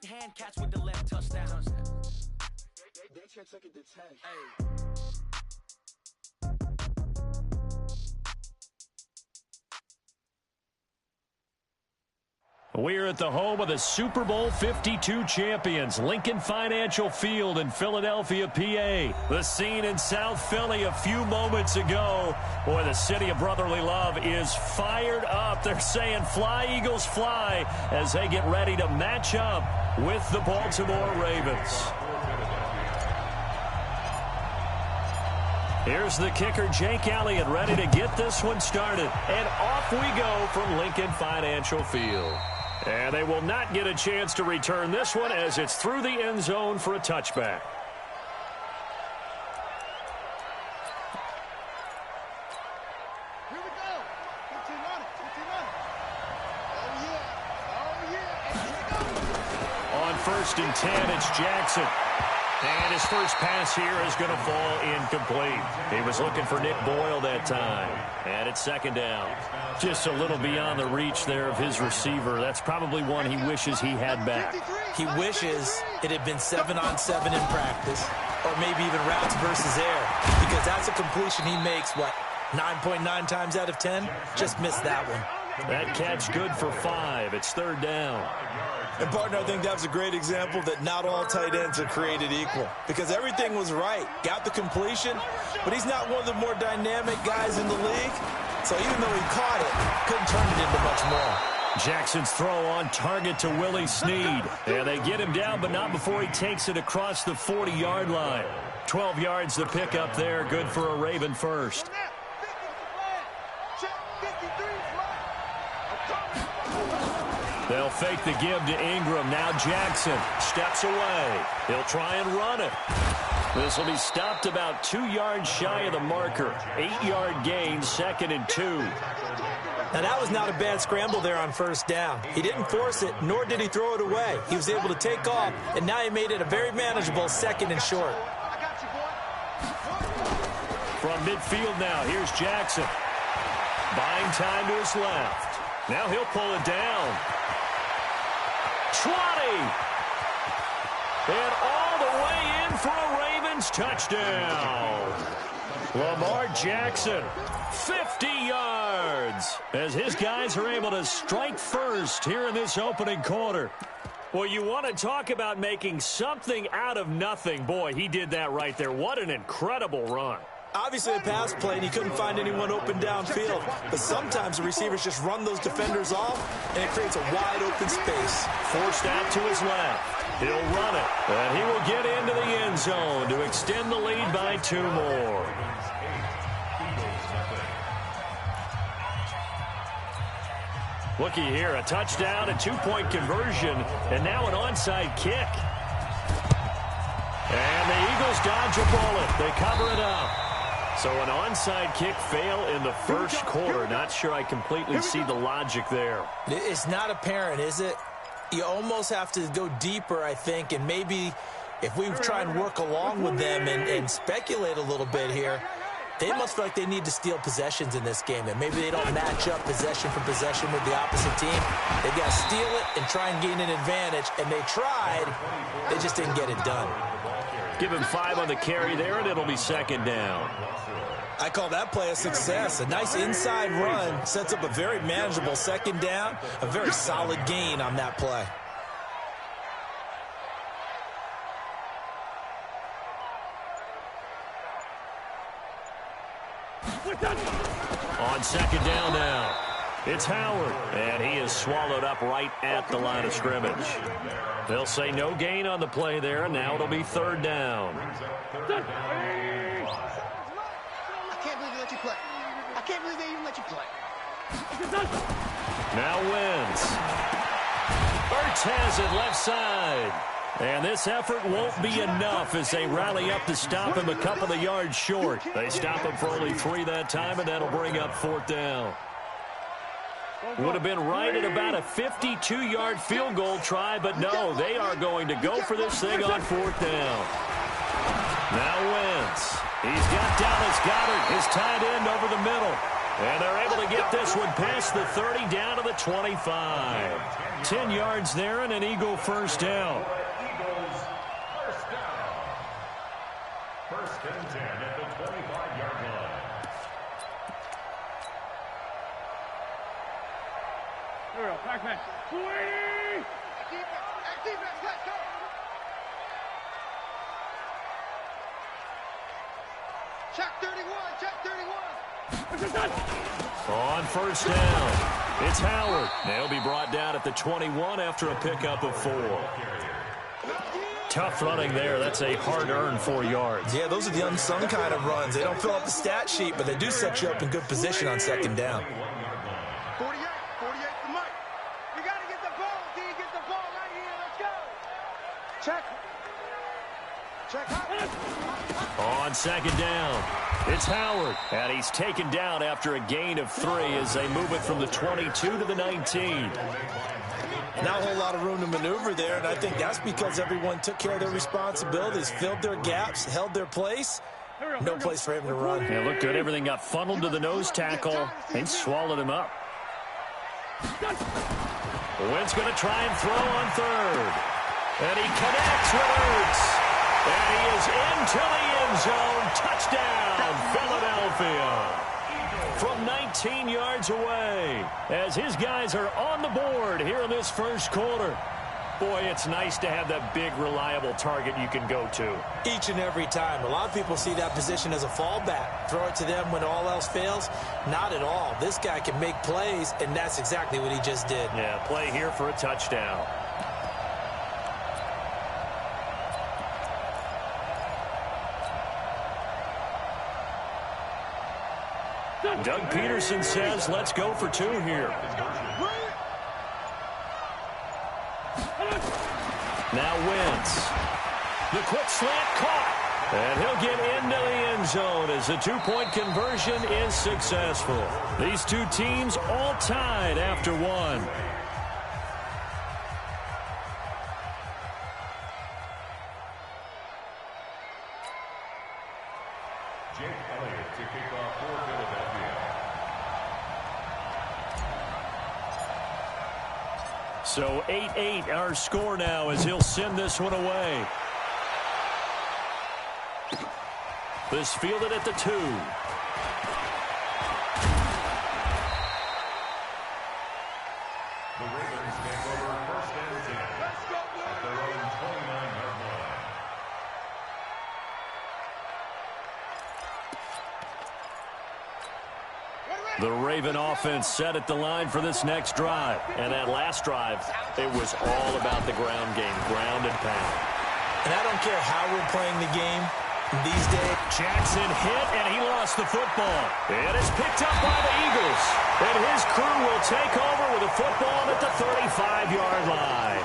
right hand catch with the left touchdown. They can't take it to 10. Hey. We're at the home of the Super Bowl 52 champions, Lincoln Financial Field in Philadelphia, PA. The scene in South Philly a few moments ago. Boy, the city of brotherly love is fired up. They're saying, "Fly, Eagles, fly," as they get ready to match up with the Baltimore Ravens. Here's the kicker, Jake Elliott, ready to get this one started. And off we go from Lincoln Financial Field. And they will not get a chance to return this one as it's through the end zone for a touchback. Here we go. 15 on it. 15 on it. Oh, yeah. Oh, yeah. And here we go. On 1st and 10, it's Jackson. And his first pass here is going to fall incomplete. He was looking for Nick Boyle that time. And it's 2nd down. Just a little beyond the reach there of his receiver. That's probably one he wishes he had back. He wishes it had been 7-on-7 in practice, or maybe even routes versus air, because that's a completion he makes, 9.9 times out of 10? Just missed that one. That catch good for 5. It's 3rd down. And, partner, I think that was a great example that not all tight ends are created equal, because everything was right. Got the completion, but he's not one of the more dynamic guys in the league. So even though he caught it, couldn't turn it into much more. Jackson's throw on target to Willie Snead. And they get him down, but not before he takes it across the 40-yard line. 12 yards to pick up there. Good for a Raven first. They'll fake the give to Ingram. Now Jackson steps away. He'll try and run it. This will be stopped about 2 yards shy of the marker. 8-yard gain, 2nd and 2. Now, that was not a bad scramble there on 1st down. He didn't force it, nor did he throw it away. He was able to take off, and now he made it a very manageable 2nd and short. From midfield now, here's Jackson. Buying time to his left. Now he'll pull it down. 20. And all the way in for a Ravens touchdown. Lamar Jackson, 50 yards, as his guys are able to strike first here in this opening quarter. Well, you want to talk about making something out of nothing. Boy, he did that right there. What an incredible run. Obviously a pass play, and he couldn't find anyone open downfield. But sometimes the receivers just run those defenders off, and it creates a wide open space. Forced out to his left. He'll run it, and he will get into the end zone to extend the lead by 2 more. Looky here, a touchdown, a 2-point conversion, and now an onside kick. And the Eagles dodge a bullet. They cover it up. So an onside kick fail in the first quarter. Not sure I completely see the logic there. It's not apparent, is it? You almost have to go deeper, I think, and maybe if we try and work along with them and speculate a little bit here, they must feel like they need to steal possessions in this game, and maybe they don't match up possession for possession with the opposite team. They've got to steal it and try and gain an advantage, and they tried. They just didn't get it done. Give him 5 on the carry there, and it'll be 2nd down. I call that play a success. A nice inside run sets up a very manageable 2nd down, a very solid gain on that play. On 2nd down now, it's Howard, and he is swallowed up right at the line of scrimmage. They'll say no gain on the play there, and now it'll be 3rd down. I can't believe they let you play. I can't believe they even let you play. Now Wentz. Ertz has it left side. And this effort won't be enough as they rally up to stop him a couple of yards short. They stop him for only 3 that time, and that'll bring up 4th down. Would have been right at about a 52-yard field goal try, but no, they are going to go for this thing on 4th down. Now Wentz. He's got Dallas Goedert, his tight end, over the middle. And they're able to get this one past the 30 down to the 25. 10 yards there and an Eagle first down. First and 10 at the 25-yard line. Here we go. Back. Defense, let's go. Check 31. On first down, it's Howard. They'll be brought down at the 21 after a pickup of 4. Tough running there. That's a hard-earned 4 yards. Yeah, those are the unsung kind of runs. They don't fill up the stat sheet, but they do set you up in good position on second down. 48 for Mike. We got to get the ball, D. Get the ball right here. Let's go. Check. On second down, it's Howard. And he's taken down after a gain of 3 as they move it from the 22 to the 19. Not a whole lot of room to maneuver there, and I think that's because everyone took care of their responsibilities, filled their gaps, held their place. No place for him to run. Yeah, looked good. Everything got funneled to the nose tackle. They swallowed him up. Wentz going to try and throw on third. And he connects with Ertz. And he is into the end zone. Touchdown, Philadelphia. From 19 yards away, as his guys are on the board here in this first quarter. Boy, it's nice to have that big, reliable target you can go to. Each and every time. A lot of people see that position as a fallback. Throw it to them when all else fails. Not at all. This guy can make plays, and that's exactly what he just did. Yeah, play here for a touchdown. Doug Peterson says, let's go for 2 here. Now Wentz. The quick slant caught. And he'll get into the end zone as the 2-point conversion is successful. These two teams all tied after 1. To kick off for Philadelphia. So 8-8 our score now as he'll send this one away. This fielded at the 2. The Ravens take over first and 10 at their own 29-yard line. The Raven offense set at the line for this next drive. And that last drive, it was all about the ground game, ground and pound. And I don't care how we're playing the game these days. Jackson hit, and he lost the football. It is picked up by the Eagles. And his crew will take over with the football at the 35-yard line.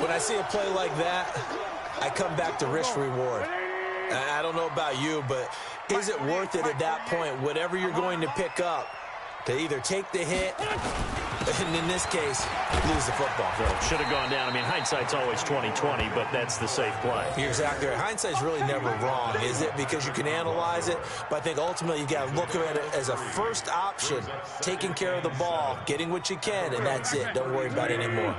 When I see a play like that, I come back to risk-reward. I don't know about you, but is it worth it at that point, whatever you're going to pick up, to either take the hit, and in this case, lose the football? Should have gone down. I mean, hindsight's always 20/20, but that's the safe play. You're exactly right. Hindsight's really never wrong, is it? Because you can analyze it, but I think ultimately you got to look at it as a first option, taking care of the ball, getting what you can, and that's it. Don't worry about it anymore.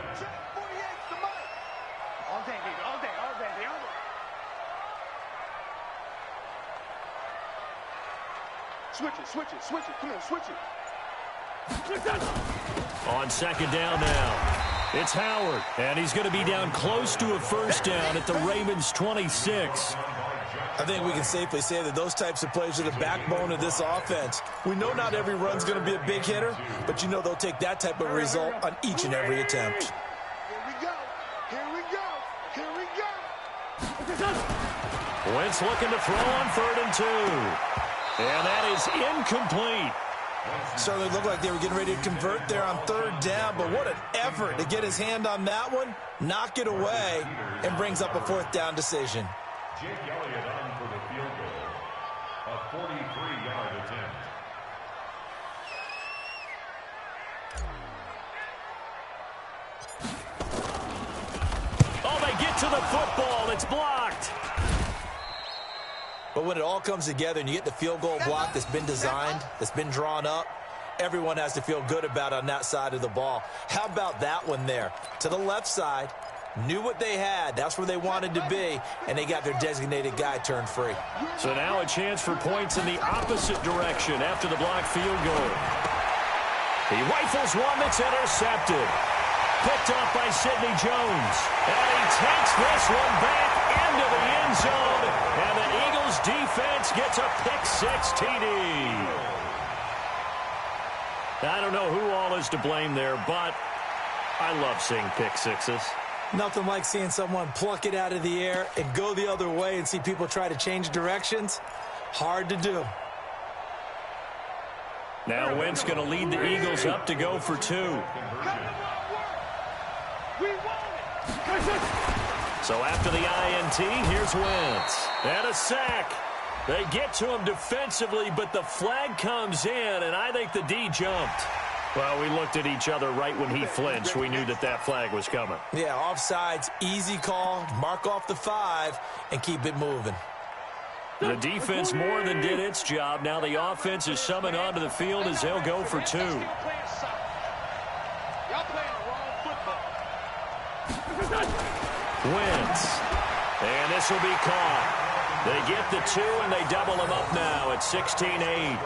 Switch it. Come on, switch it. On second down now, it's Howard, and he's going to be down close to a first down at the Ravens' 26. I think we can safely say that those types of plays are the backbone of this offense. We know not every run's going to be a big hitter, but you know they'll take that type of result on each and every attempt. Here we go. Wentz looking to throw on 3rd and 2. And that is incomplete. Certainly looked like they were getting ready to convert there on 3rd down, but what an effort to get his hand on that one, knock it away, and brings up a 4th down decision. Jake Elliott on for the field goal. A 43-yard attempt. Oh, they get to the football. It's blocked. But when it all comes together and you get the field goal block that's been designed, that's been drawn up, everyone has to feel good about it on that side of the ball. How about that one there? To the left side, knew what they had. That's where they wanted to be, and they got their designated guy turned free. So now a chance for points in the opposite direction after the blocked field goal. He rifles one that's intercepted. Picked off by Sidney Jones. And he takes this one back into the end zone. And the Eagles defense gets a pick-6 TD. I don't know who all is to blame there, but I love seeing pick-6s. Nothing like seeing someone pluck it out of the air and go the other way and see people try to change directions. Hard to do. Now Wentz going to lead the Eagles up to go for 2. So after the INT, here's Wentz. And a sack. They get to him defensively, but the flag comes in, and I think the D jumped. Well, we looked at each other right when he flinched. We knew that that flag was coming. Yeah, offsides, easy call, mark off the 5, and keep it moving. The defense more than did its job. Now the offense is summoned onto the field as they'll go for 2. Wentz. And this will be caught. They get the 2, and they double them up now at 16-8.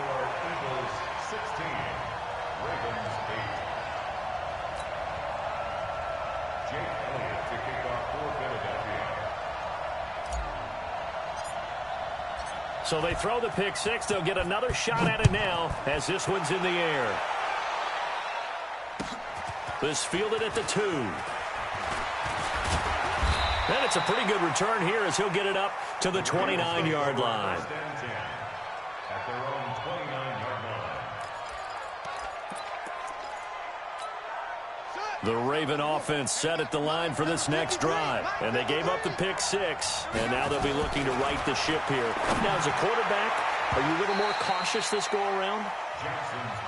So they throw the pick-6. They'll get another shot at it now as this one's in the air. This fielded at the 2. And it's a pretty good return here as he'll get it up to the 29-yard line. At their own 29-yard line. The Raven offense set at the line for this next drive. And they gave up the pick-6. And now they'll be looking to right the ship here. Now, as a quarterback, are you a little more cautious this go-around?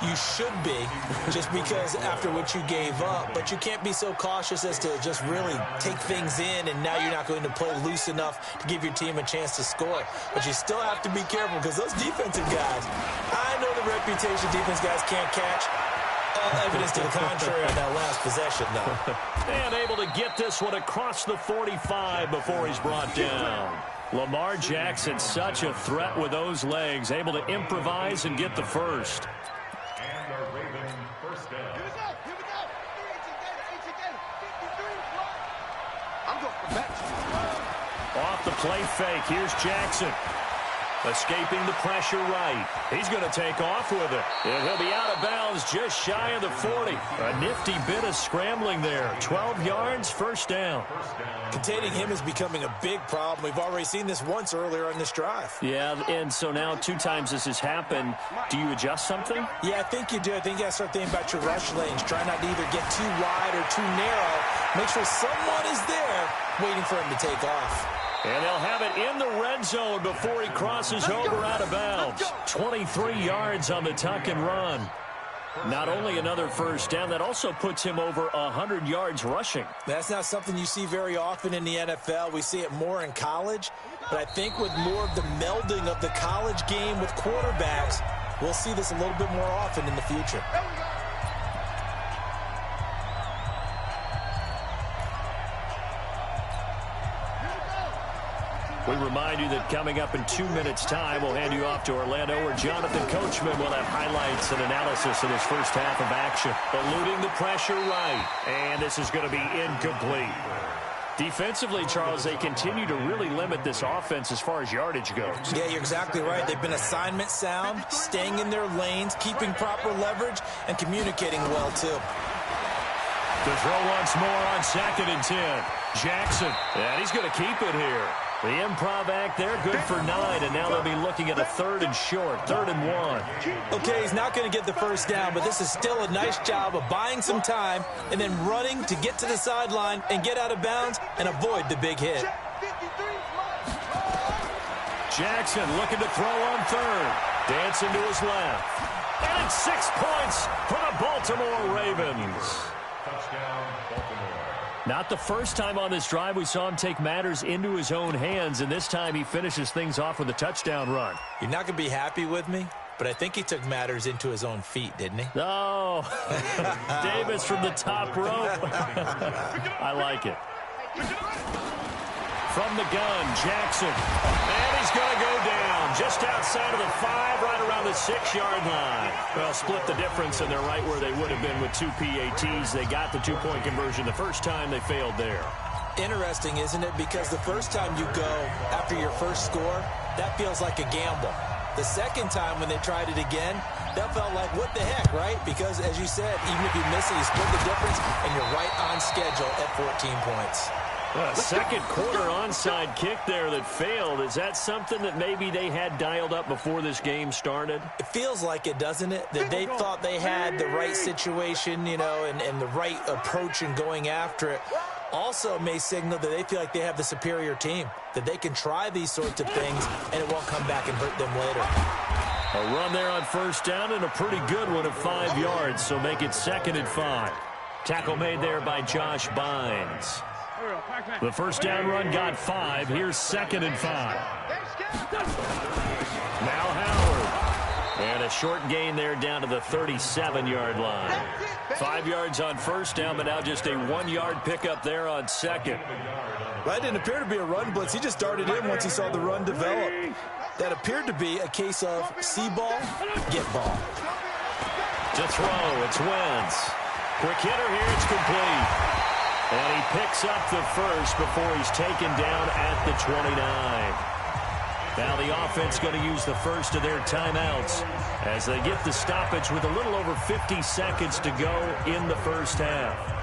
You should be, just because after what you gave up. But you can't be so cautious as to just really take things in, and now you're not going to play loose enough to give your team a chance to score. But you still have to be careful because those defensive guys, I know the reputation defense guys can't catch. All evidence to the contrary on that last possession, though. And able to get this one across the 45 before he's brought down. Lamar Jackson, such a threat with those legs, able to improvise and get the first. And a Raven first down. Here we go. I'm going for back. Off the play fake, here's Jackson. Escaping the pressure right. He's going to take off with it. And he'll be out of bounds just shy of the 40. A nifty bit of scrambling there. 12 yards, first down. Containing him is becoming a big problem. We've already seen this once earlier on this drive. Yeah, and so now 2 times this has happened. Do you adjust something? Yeah, I think you do. I think you got to start thinking about your rush lanes. Try not to either get too wide or too narrow. Make sure someone is there waiting for him to take off. And they'll have it in the red zone before he crosses over out of bounds. 23 yards on the tuck and run. Not only another first down, that also puts him over 100 yards rushing. That's not something you see very often in the NFL. We see it more in college. But I think with more of the melding of the college game with quarterbacks, we'll see this a little bit more often in the future. We remind you that coming up in 2 minutes' time, we'll hand you off to Orlando, where Jonathan Coachman will have highlights and analysis of his first half of action. Eluding the pressure right, and this is going to be incomplete. Defensively, Charles, they continue to really limit this offense as far as yardage goes. Yeah, you're exactly right. They've been assignment sound, staying in their lanes, keeping proper leverage, and communicating well, too. The throw once more on 2nd and 10. Jackson, and he's going to keep it here. The improv act there, good for 9, and now they'll be looking at a 3rd and short, 3rd and 1. Okay, he's not going to get the first down, but this is still a nice job of buying some time and then running to get to the sideline and get out of bounds and avoid the big hit. Jackson looking to throw on 3rd. Dancing to his left. And it's 6 points for the Baltimore Ravens. Touchdown, Baltimore. Not the first time on this drive we saw him take matters into his own hands, and this time he finishes things off with a touchdown run. You're not going to be happy with me, but I think he took matters into his own feet, didn't he? Oh, Davis from the top rope. I like it. From the gun, Jackson. And he's going to go down just outside of the 5, right around the 6-yard line. Well, split the difference, and they're right where they would have been with 2 PATs. They got the 2-point conversion the first time. They failed there. Interesting, isn't it? Because the first time you go after your first score, that feels like a gamble. The second time when they tried it again, that felt like, what the heck, right? Because, as you said, even if you miss it, you split the difference, and you're right on schedule at 14 points. Second quarter onside kick there that failed. Is that something that maybe they had dialed up before this game started? It feels like it, doesn't it? That they thought they had the right situation, you know, and the right approach in going after it. Also may signal that they feel like they have the superior team, that they can try these sorts of things, and it won't come back and hurt them later. A run there on first down and a pretty good one of 5 yards, so make it 2nd and 5. Tackle made there by Josh Bynes. The first down run got 5. Here's 2nd and 5. Now Howard. And a short gain there down to the 37-yard line. 5 yards on first down, but now just a 1-yard pickup there on second. That didn't appear to be a run blitz. He just darted in once he saw the run develop. That appeared to be a case of see ball, get ball. To throw, it's Wentz. Quick hitter here, it's complete. And he picks up the first before he's taken down at the 29. Now the offense going to use the first of their timeouts as they get the stoppage with a little over 50 seconds to go in the first half.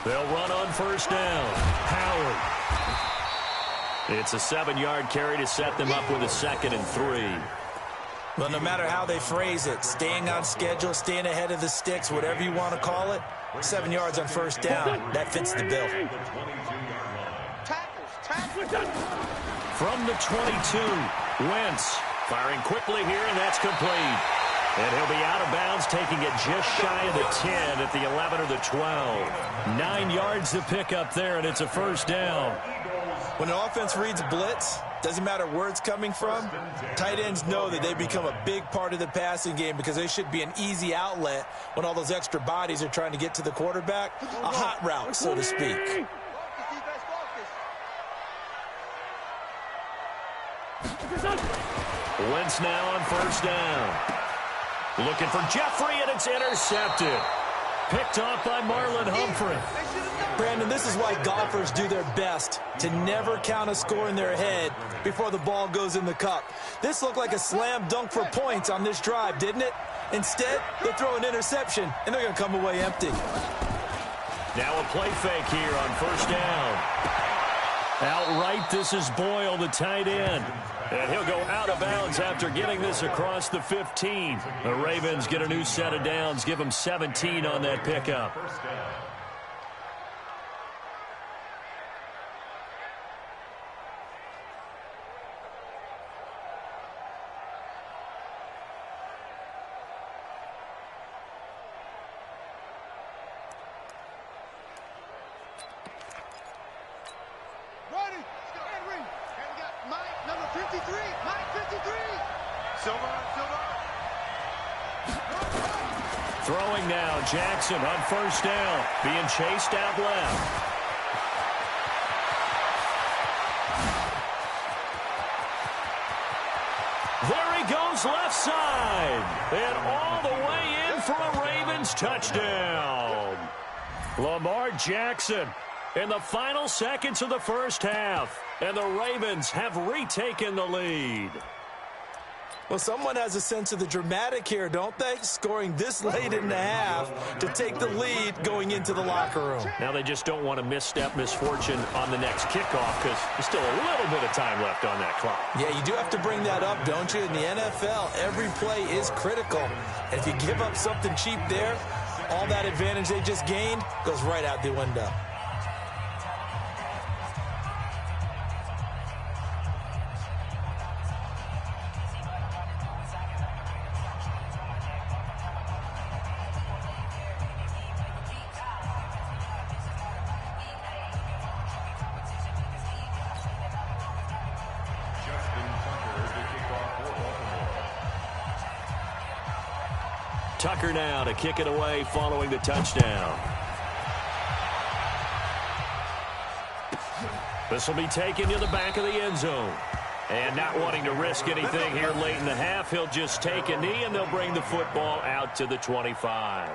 They'll run on first down. Howard. It's a 7-yard carry to set them up with a 2nd and 3. Well, no matter how they phrase it, staying on schedule, staying ahead of the sticks, whatever you want to call it, 7 yards on first down, that fits the bill. From the 22, Wentz firing quickly here, and that's complete. And he'll be out of bounds, taking it just shy of the 10 at the 11 or the 12. 9 yards to pick up there, and it's a first down. When an offense reads blitz, doesn't matter where it's coming from, tight ends know that they become a big part of the passing game because they should be an easy outlet when all those extra bodies are trying to get to the quarterback. A hot route, so to speak. Wentz now on first down. Looking for Jeffrey, and it's intercepted. Picked off by Marlon Humphrey. Brandon, this is why golfers do their best to never count a score in their head before the ball goes in the cup. This looked like a slam dunk for points on this drive, didn't it? Instead, they throw an interception, and they're going to come away empty. Now a play fake here on first down. Outright, this is Boyle, the tight end. And he'll go out of bounds after getting this across the 15. The Ravens get a new set of downs, give them 17 on that pickup. Throwing now, Jackson on first down, being chased out left. There he goes left side, and all the way in for a Ravens touchdown. Lamar Jackson in the final seconds of the first half, and the Ravens have retaken the lead. Well, someone has a sense of the dramatic here, don't they? Scoring this late in the half to take the lead going into the locker room. Now they just don't want to misstep misfortune on the next kickoff because there's still a little bit of time left on that clock. Yeah, you do have to bring that up, don't you? In the NFL, every play is critical. And if you give up something cheap there, all that advantage they just gained goes right out the window. Tucker now to kick it away following the touchdown. This will be taken to the back of the end zone. And not wanting to risk anything here late in the half, he'll just take a knee and they'll bring the football out to the 25.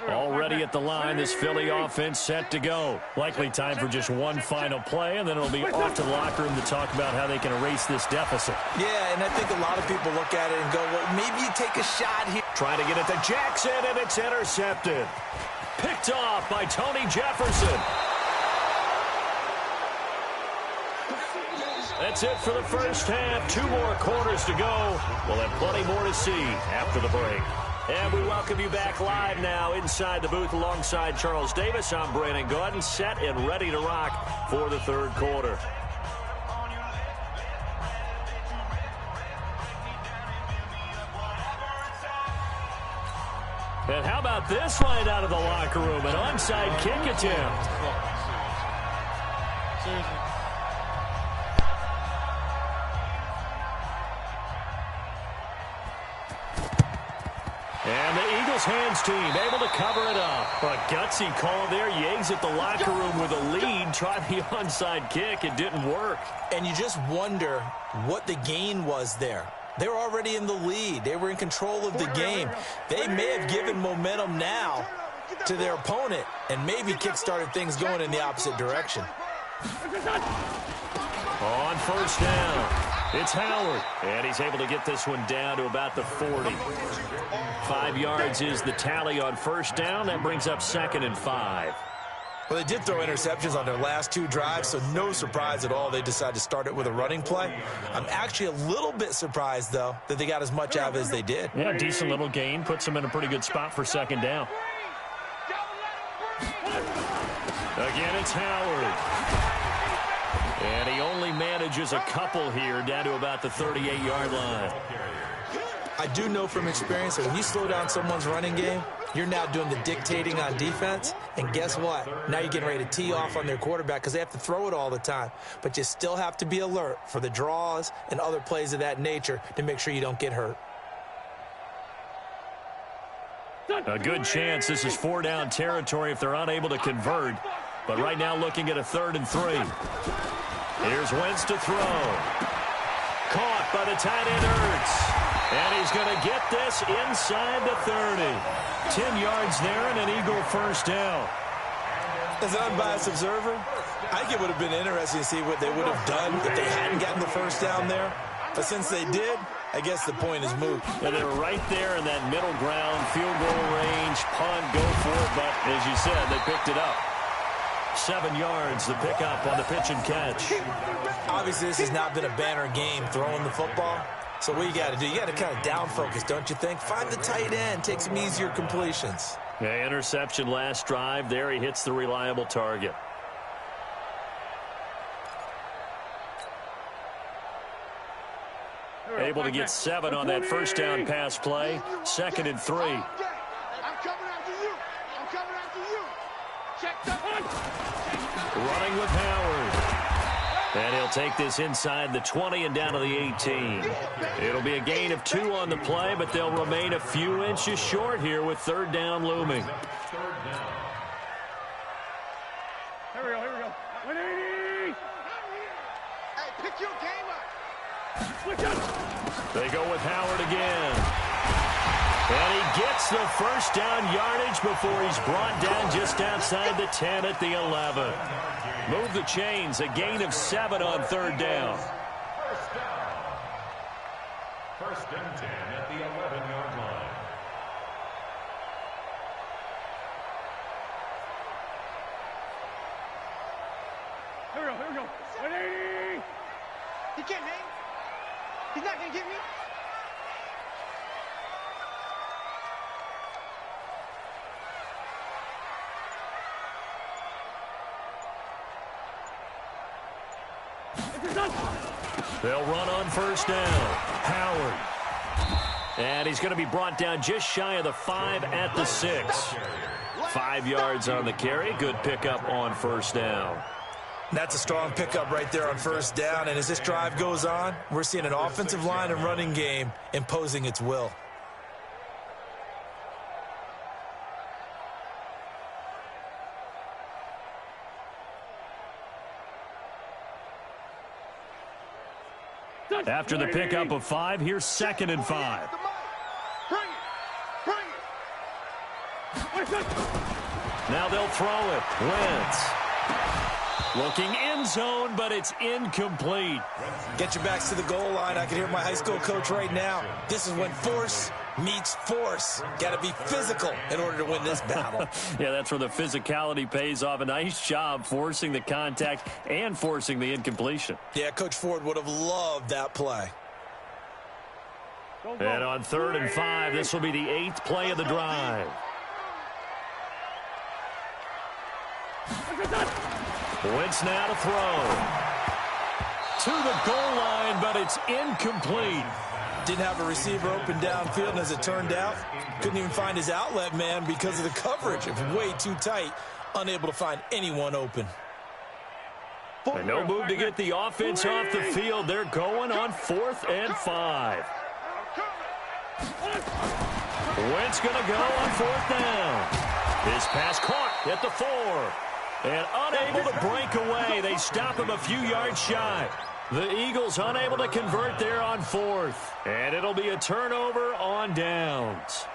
Already at the line, this Philly offense set to go. Likely time for just one final play, and then it'll be off to the locker room to talk about how they can erase this deficit. Yeah, and I think a lot of people look at it and go, well, maybe you take a shot here. Trying to get it to Jackson, and it's intercepted. Picked off by Tony Jefferson. That's it for the first half. 2 more quarters to go. We'll have plenty more to see after the break. And we welcome you back live now inside the booth alongside Charles Davis. I'm Brandon Gaudin, set and ready to rock for the third quarter. And how about this right out of the locker room? An onside kick attempt. Seriously. And the Eagles hands team able to cover it up. A gutsy call there. You exit the locker room with a lead. Try the onside kick. It didn't work. And you just wonder what the gain was there. They were already in the lead. They were in control of the game. They may have given momentum now to their opponent and maybe kick-started things going in the opposite direction. On first down, it's Howard. And he's able to get this one down to about the 40. 5 yards is the tally on first down. That brings up 2nd and 5. Well, they did throw interceptions on their last 2 drives, so no surprise at all they decided to start it with a running play. I'm actually a little bit surprised, though, that they got as much out of it as they did. Yeah, decent little gain. Puts them in a pretty good spot for 2nd down. Again, it's Howard. And he only manages a couple here down to about the 38-yard line. I do know from experience that when you slow down someone's running game, you're now doing the dictating on defense. And guess what? Now you're getting ready to tee off on their quarterback because they have to throw it all the time. But you still have to be alert for the draws and other plays of that nature to make sure you don't get hurt. A good chance this is 4-down territory if they're unable to convert. But right now looking at a 3rd and 3. Here's Wentz to throw. Caught by the tight end Ertz. And he's going to get this inside the 30. 10 yards there and an Eagle first down. As an unbiased observer, I think it would have been interesting to see what they would have done if they hadn't gotten the first down there. But since they did, I guess the point is moot. And they're right there in that middle ground, field goal range, punt, go for it. But as you said, they picked it up. 7 yards, the pickup on the pitch and catch. Obviously, this has not been a banner game throwing the football. So what you got to do, you got to kind of down focus, don't you think? Find the tight end, take some easier completions. Yeah, interception last drive. There he hits the reliable target. Able to get 7 on that first down pass play. 2nd and 3. I'm coming after you. I'm coming after you. Check the Running with Howard. And he'll take this inside the 20 and down to the 18. It'll be a gain of 2 on the play, but they'll remain a few inches short here with 3rd down looming. Here we go, here we go. 180. Get your game up. They go with Howard again. And he gets the first down yardage before he's brought down just outside the 10 at the 11. Move the chains, a gain of 7 on third down. First and 10 at the 11-yard line. Here we go. 180. He can't hang. He's not going to get me. They'll run on first down. Howard. And he's going to be brought down just shy of the 5 at the 6. 5 yards on the carry. Good pickup on first down. That's a strong pickup right there on first down. And as this drive goes on, we're seeing an offensive line and running game imposing its will. After the pickup of 5, here's 2nd and 5. Now they'll throw it. Wentz. Looking end zone, but it's incomplete. Get your backs to the goal line. I can hear my high school coach right now. This is when force meets force. Got to be physical in order to win this battle. Yeah, that's where the physicality pays off. A nice job forcing the contact and forcing the incompletion. Yeah, Coach Ford would have loved that play. And on 3rd and 5, this will be the 8th play of the drive. Wentz now to throw. To the goal line, but it's incomplete. Didn't have a receiver open downfield, and as it turned out, couldn't even find his outlet man because of the coverage. It was way too tight, unable to find anyone open. And no move to get the offense off the field. They're going on 4th and 5. Wentz going to go on 4th down. His pass caught at the 4. And unable to break away. They stop him a few yards shy. The Eagles unable to convert there on 4th. And it'll be a turnover on downs.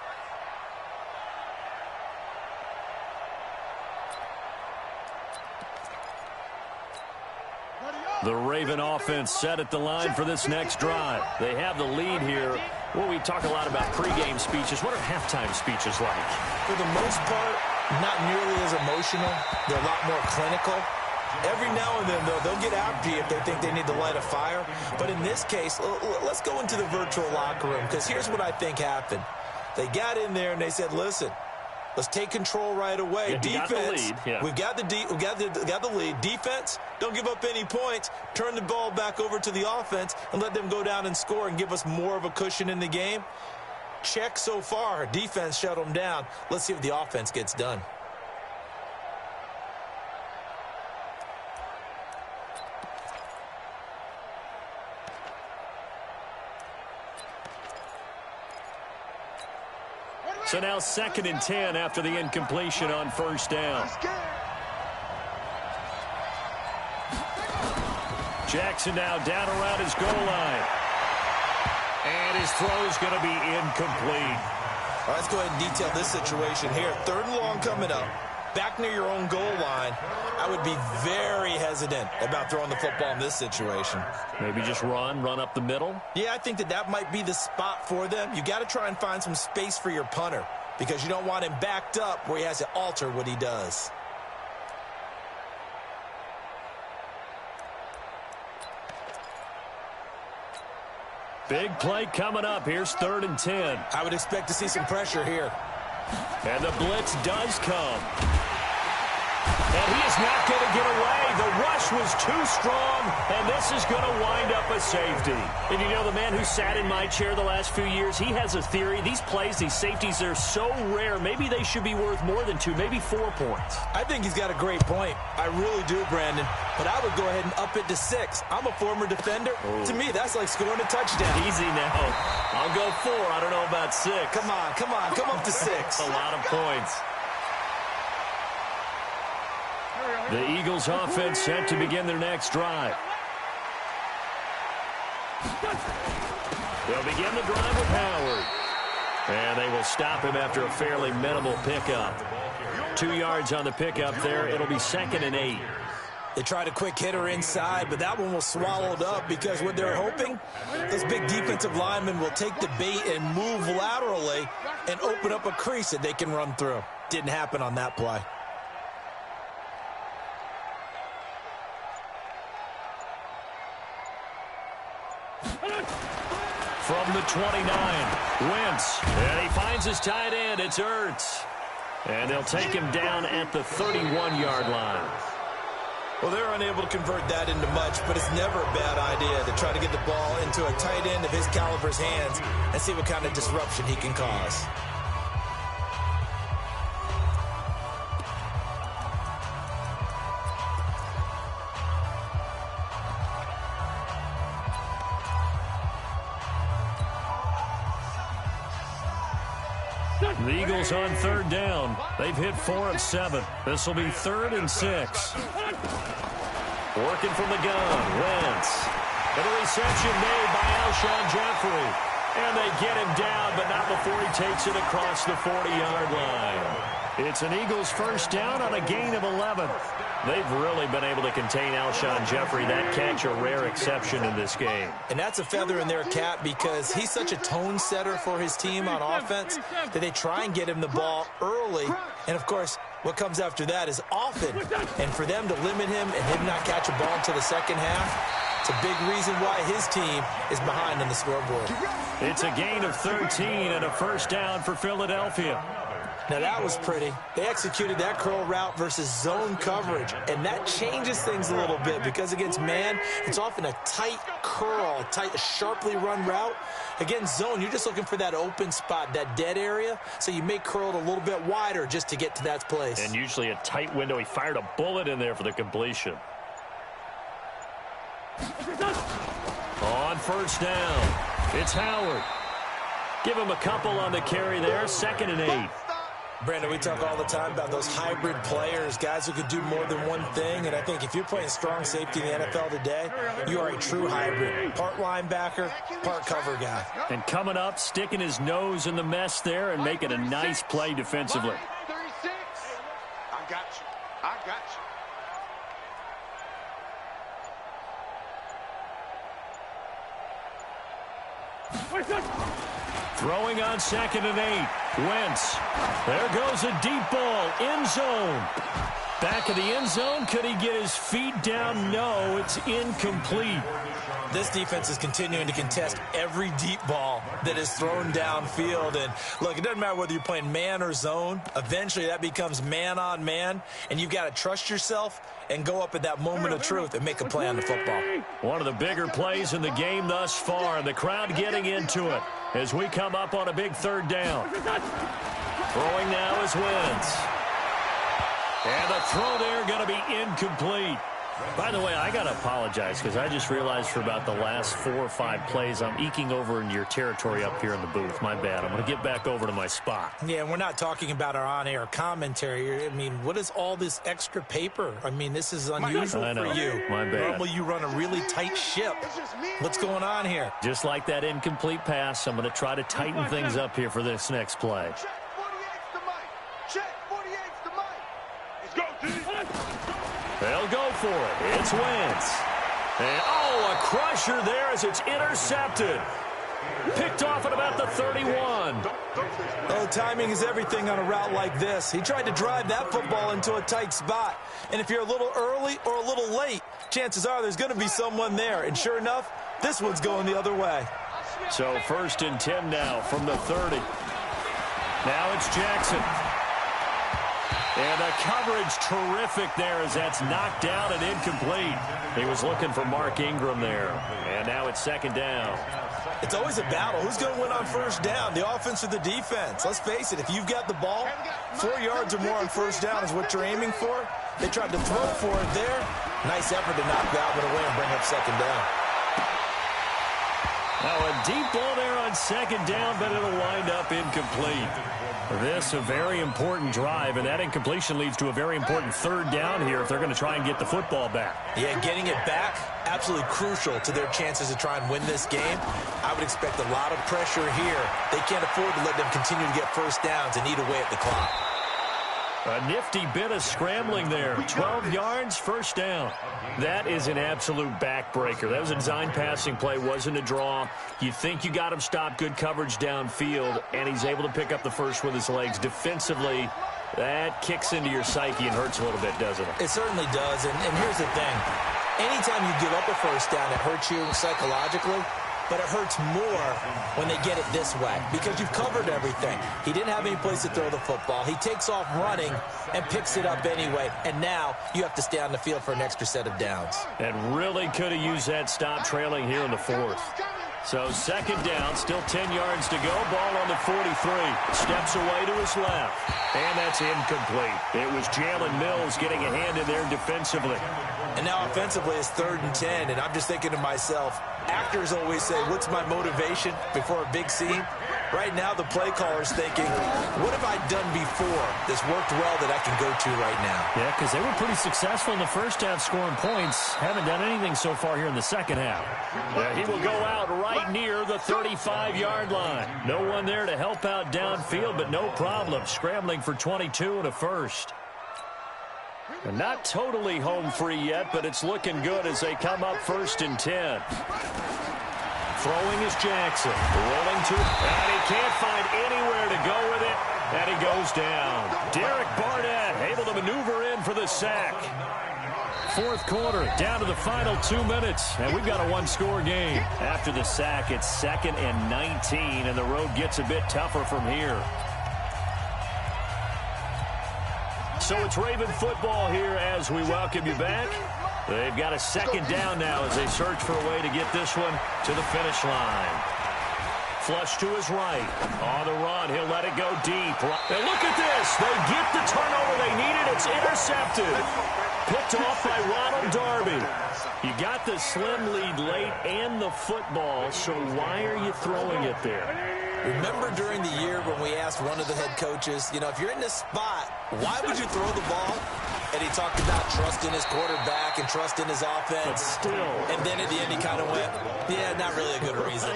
The Raven offense set at the line for this next drive. They have the lead here. Well, we talk a lot about pregame speeches. What are halftime speeches like? For the most part, not nearly as emotional. They're a lot more clinical. Every now and then, though, they'll get after you if they think they need to light a fire. But in this case, let's go into the virtual locker room, because here's what I think happened. They got in there and they said, listen, let's take control right away. Yeah, defense, we've got the lead. Defense, don't give up any points. Turn the ball back over to the offense and let them go down and score and give us more of a cushion in the game. Check so far. Defense shut them down. Let's see if the offense gets done. So now 2nd and 10 after the incompletion on first down. Jackson now down around his goal line. And his throw is going to be incomplete. All right, let's go ahead and detail this situation here. 3rd and long coming up. Back near your own goal line. I would be very hesitant about throwing the football in this situation. Maybe just run up the middle? Yeah, I think that might be the spot for them. You got to try and find some space for your punter because you don't want him backed up where he has to alter what he does. Big play coming up. Here's 3rd and 10. I would expect to see some pressure here. And the blitz does come. And he is not going to get away. The rush was too strong, and this is going to wind up a safety. And you know, the man who sat in my chair the last few years, he has a theory. These plays, these safeties, they're so rare. Maybe they should be worth more than 2, maybe 4 points. I think he's got a great point. I really do, Brandon. But I would go ahead and up it to 6. I'm a former defender. Oh. To me, that's like scoring a touchdown. Easy now. I'll go 4. I don't know about 6. Come on. Come up to 6. A lot of points. The Eagles offense set to begin their next drive. They'll begin the drive with Howard. And they will stop him after a fairly minimal pickup. 2 yards on the pickup there. It'll be 2nd and 8. They tried a quick hitter inside, but that one was swallowed up because what they're hoping, those big defensive linemen will take the bait and move laterally and open up a crease that they can run through. Didn't happen on that play. From the 29, Wentz. And he finds his tight end. It's Ertz. And they'll take him down at the 31-yard line. Well, they're unable to convert that into much, but it's never a bad idea to try to get the ball into a tight end of his caliber's hands and see what kind of disruption he can cause. The Eagles on 3rd down. They've hit 4 of 7. This will be 3rd and 6. Working from the gun, Wentz. And a reception made by Alshon Jeffrey. And they get him down, but not before he takes it across the 40-yard line. It's an Eagles first down on a gain of 11. They've really been able to contain Alshon Jeffrey. That catch a rare exception in this game. And that's a feather in their cap because he's such a tone setter for his team on offense that they try and get him the ball early. And, of course, what comes after that is often. And for them to limit him and him not catch a ball until the second half, it's a big reason why his team is behind on the scoreboard. It's a gain of 13 and a first down for Philadelphia. Now, that was pretty. They executed that curl route versus zone coverage, and that changes things a little bit because against man, it's often a tight curl, a sharply run route. Against zone, you're just looking for that open spot, that dead area, so you may curl it a little bit wider just to get to that place. And usually a tight window. He fired a bullet in there for the completion. On first down, it's Howard. Give him a couple on the carry there, 2nd and 8. Brandon, we talk all the time about those hybrid players, guys who could do more than one thing, and I think if you're playing strong safety in the NFL today, you are a true hybrid. Part linebacker, part cover guy. And coming up, sticking his nose in the mess there and making a nice play defensively. 36. I got you. I got you. Throwing on 2nd and 8. Wentz. There goes a deep ball. End zone. Back of the end zone. Could he get his feet down? No, it's incomplete. This defense is continuing to contest every deep ball that is thrown downfield. And, look, it doesn't matter whether you're playing man or zone. Eventually, that becomes man on man, and you've got to trust yourself and go up at that moment of truth and make a play on the football. One of the bigger plays in the game thus far, and the crowd getting into it as we come up on a big 3rd down. Throwing now is Wentz. And the throw there going to be incomplete. By the way, I got to apologize because I just realized for about the last 4 or 5 plays, I'm eking over into your territory up here in the booth. My bad. I'm going to get back over to my spot. Yeah, and we're not talking about our on-air commentary. I mean, what is all this extra paper? I mean, this is unusual for you. My bad. Normally you run a really tight ship. What's going on here? Just like that incomplete pass, I'm going to try to tighten things up here for this next play. Check 48's the mic. Check 48's the mic. Let's go, team. They'll go for it. It's Wentz. And, oh, a crusher there as it's intercepted. Picked off at about the 31. Oh, timing is everything on a route like this. He tried to drive that football into a tight spot. And if you're a little early or a little late, chances are there's going to be someone there. And sure enough, this one's going the other way. So 1st and 10 now from the 30. Now it's Jackson. And the coverage terrific there as that's knocked down and incomplete. He was looking for Mark Ingram there. And now it's 2nd down. It's always a battle. Who's going to win on first down, the offense or the defense? Let's face it, if you've got the ball, 4 yards or more on first down is what you're aiming for. They tried to throw for it there. Nice effort to knock that one away and bring up 2nd down. Now a deep ball there on second down, but it'll wind up incomplete. This a very important drive, and that incompletion leads to a very important third down here if they're going to try and get the football back. Yeah, getting it back, absolutely crucial to their chances to try and win this game. I would expect a lot of pressure here. They can't afford to let them continue to get first downs and eat away at the clock. A nifty bit of scrambling there. 12 yards, first down. That is an absolute backbreaker. That was a design passing play, wasn't a draw. You think you got him stopped, good coverage downfield, and he's able to pick up the first with his legs. Defensively, that kicks into your psyche and hurts a little bit, doesn't it? It certainly does, and here's the thing. Anytime you give up a first down, it hurts you psychologically. But it hurts more when they get it this way because you've covered everything. He didn't have any place to throw the football. He takes off running and picks it up anyway. And now you have to stay on the field for an extra set of downs. And really could have used that stop trailing here in the fourth. So second down, still 10 yards to go. Ball on the 43. Steps away to his left. And that's incomplete. It was Jalen Mills getting a hand in there defensively. And now offensively it's 3rd and 10. And I'm just thinking to myself, actors always say, what's my motivation before a big scene? Right now the play caller's thinking, what have I done before that's worked well that I can go to right now? Yeah, because they were pretty successful in the first half scoring points. Haven't done anything so far here in the second half. He will go out right near the 35-yard line. No one there to help out downfield, but no problem. Scrambling for 22 and a first. And not totally home free yet, but it's looking good as they come up 1st and 10. Throwing is Jackson. Rolling to it. And he can't find anywhere to go with it. And he goes down. Derek Barnett able to maneuver in for the sack. Fourth quarter, down to the final 2 minutes. And we've got a one-score game. After the sack, it's 2nd and 19. And the road gets a bit tougher from here. So it's Raven football here as we welcome you back. They've got a second down now as they search for a way to get this one to the finish line. Flush to his right. On the run, he'll let it go deep. And look at this. They get the turnover they needed. It's intercepted. Picked off by Ronald Darby. You got the slim lead late and the football, so why are you throwing it there? Remember during the year when we asked one of the head coaches, you know, if you're in this spot, why would you throw the ball? And he talked about trusting his quarterback and trusting his offense. But still. And then at the end he kind of went, yeah, not really a good reason.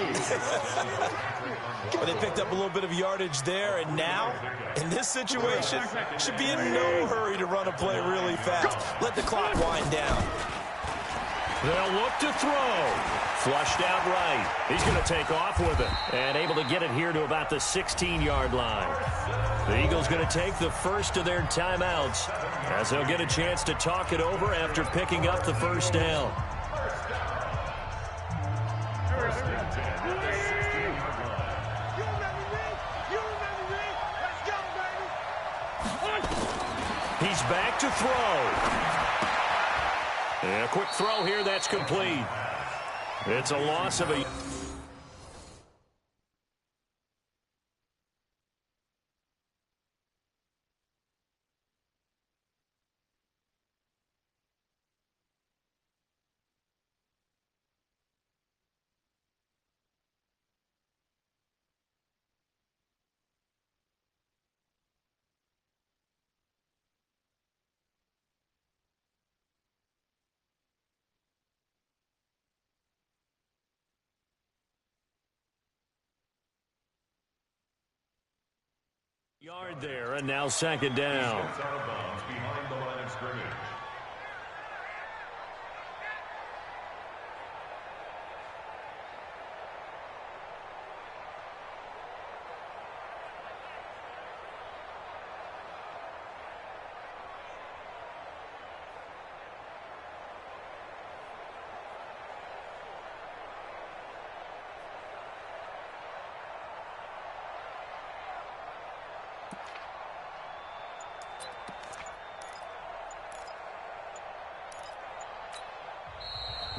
But they picked up a little bit of yardage there, and now, in this situation, should be in no hurry to run a play really fast. Let the clock wind down. They'll look to throw. Flushed out right. He's going to take off with it. And able to get it here to about the 16-yard line. The Eagles going to take the first of their timeouts as they'll get a chance to talk it over after picking up the first down. He's back to throw. And a quick throw here, that's complete. It's a loss of a... yard there, and now second down. Behind the line of scrimmage.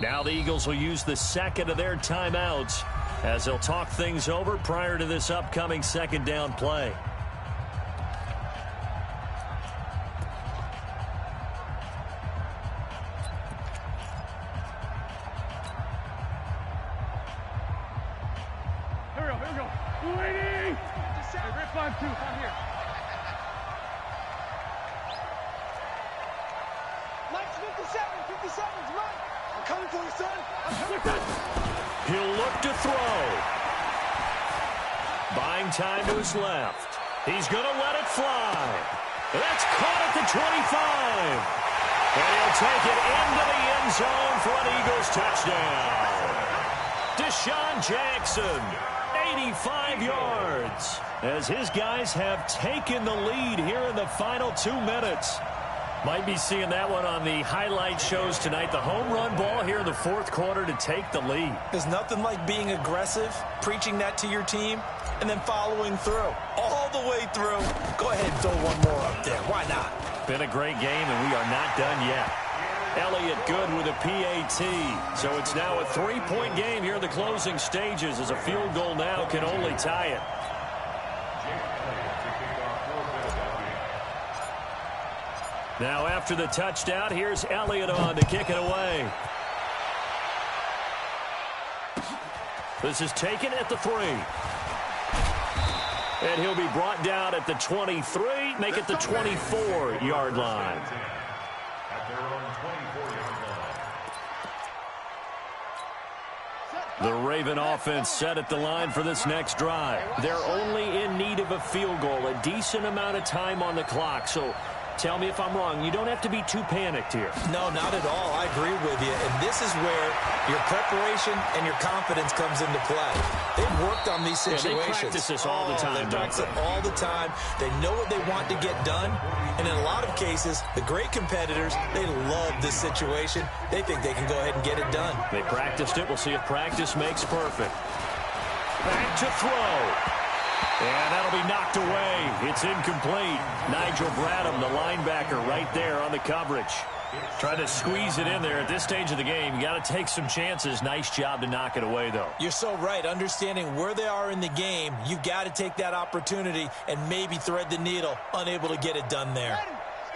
Now the Eagles will use the second of their timeouts as they'll talk things over prior to this upcoming second down play. 5-2. I'm here. Mike's 57's right. I'm coming for you, son. I'm coming. He'll look to throw. Buying time to his left. He's going to let it fly. That's caught at the 25. And he'll take it into the end zone for an Eagles touchdown. Deshaun Jackson, 85 yards, as his guys have taken the lead here in the final 2 minutes. Might be seeing that one on the highlight shows tonight. The home run ball here in the fourth quarter to take the lead. There's nothing like being aggressive, preaching that to your team, and then following through. All the way through. Go ahead and throw one more up there. Why not? Been a great game, and we are not done yet. Elliott good with a PAT. So it's now a 3-point game here in the closing stages, as a field goal now can only tie it. Now after the touchdown, here's Elliott on to kick it away. This is taken at the 3. And he'll be brought down at the 23, make it the 24-yard line. The Raven offense set at the line for this next drive. They're only in need of a field goal, a decent amount of time on the clock. So tell me if I'm wrong. You don't have to be too panicked here. No, not at all. I agree with you. And this is where your preparation and your confidence comes into play. They've worked on these situations. Yeah, they practice this all the time. They practice it all the time. They know what they want to get done. And in a lot of cases, the great competitors, they love this situation. They think they can go ahead and get it done. They practiced it. We'll see if practice makes perfect. Back to throw. And that'll be knocked away. It's incomplete. Nigel Bradham, the linebacker, right there on the coverage. Trying to squeeze it in there at this stage of the game. You got to take some chances. Nice job to knock it away, though. You're so right. Understanding where they are in the game, you've got to take that opportunity and maybe thread the needle. Unable to get it done there.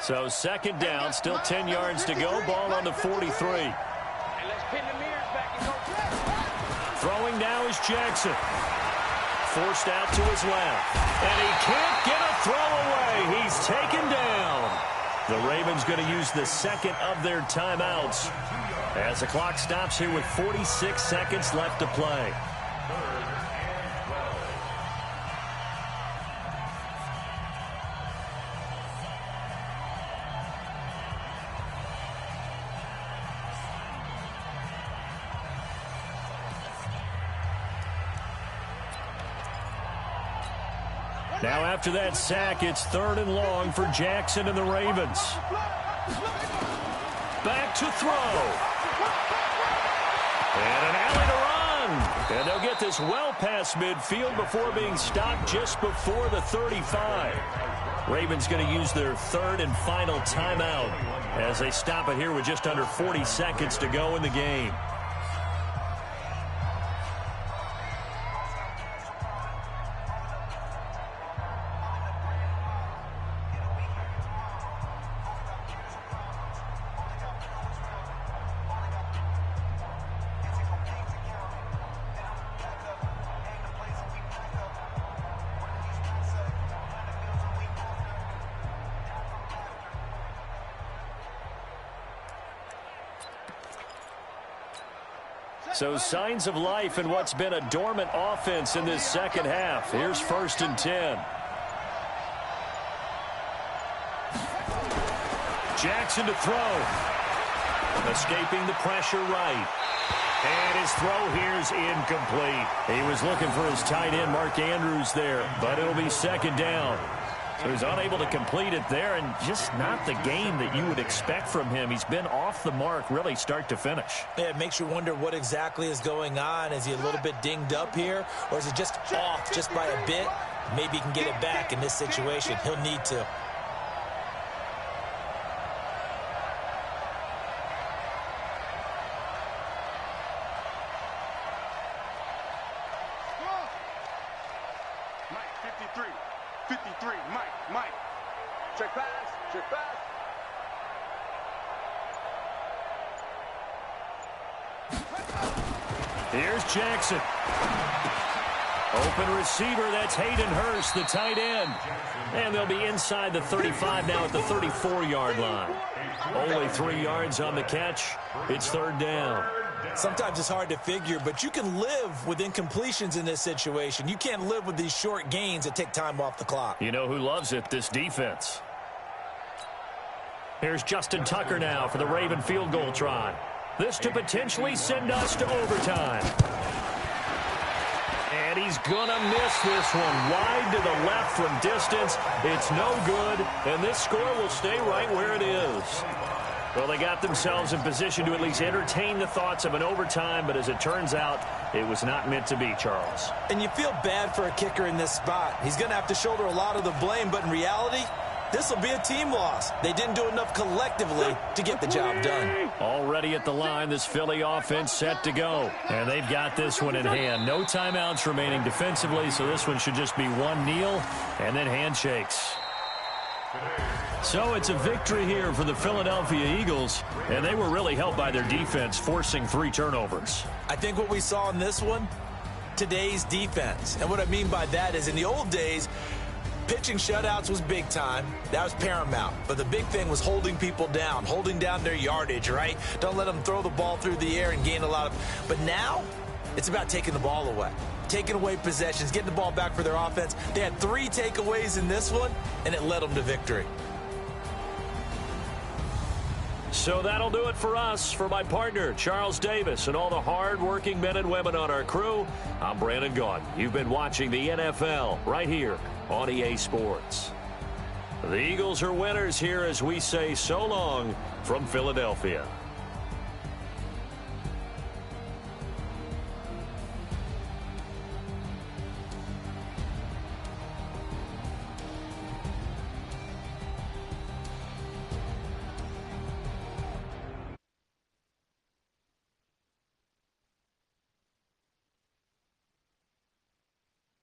So second down, still 10 yards to go. Ball on the 43. Throwing now is Jackson. Forced out to his left. And he can't get a throw away. He's taken down. The Ravens going to use the second of their timeouts as the clock stops here with 46 seconds left to play. Now after that sack, it's 3rd and long for Jackson and the Ravens. Back to throw. And an alley to run. And they'll get this well past midfield before being stopped just before the 35. Ravens going to use their 3rd and final timeout as they stop it here with just under 40 seconds to go in the game. So signs of life in what's been a dormant offense in this second half. Here's 1st and 10. Jackson to throw. Escaping the pressure right. And his throw here is incomplete. He was looking for his tight end, Mark Andrews, there. But it'll be 2nd down. So he's unable to complete it there, and just not the game that you would expect from him. He's been off the mark really start to finish. Yeah, it makes you wonder what exactly is going on. Is he a little bit dinged up here, or is it just off just by a bit? Maybe he can get it back in this situation. He'll need to. Mike, 53. 53, Mike. Check pass. Here's Jackson. Open receiver, that's Hayden Hurst, the tight end. And they'll be inside the 35 now at the 34-yard line. Only 3 yards on the catch. It's third down. Sometimes it's hard to figure, but you can live with incompletions in this situation. You can't live with these short gains that take time off the clock. You know who loves it? This defense. Here's Justin Tucker now for the Raven field goal try. This to potentially send us to overtime. And he's going to miss this one. Wide to the left from distance. It's no good, and this score will stay right where it is. Well, they got themselves in position to at least entertain the thoughts of an overtime, but as it turns out, it was not meant to be, Charles. And you feel bad for a kicker in this spot. He's going to have to shoulder a lot of the blame, but in reality, this will be a team loss. They didn't do enough collectively to get the job done. Already at the line, this Philly offense set to go. And they've got this one in hand. No timeouts remaining defensively, so this one should just be one kneel and then handshakes. So it's a victory here for the Philadelphia Eagles, and they were really helped by their defense, forcing 3 turnovers. I think what we saw in this one, today's defense. And what I mean by that is in the old days, pitching shutouts was big time. That was paramount. But the big thing was holding people down, holding down their yardage, right? Don't let them throw the ball through the air and gain a lot of... But now, it's about taking the ball away. Taking away possessions, getting the ball back for their offense. They had 3 takeaways in this one, and it led them to victory. So that'll do it for us. For my partner, Charles Davis, and all the hard-working men and women on our crew, I'm Brandon Gaudin. You've been watching the NFL right here on EA Sports. The Eagles are winners here as we say so long from Philadelphia.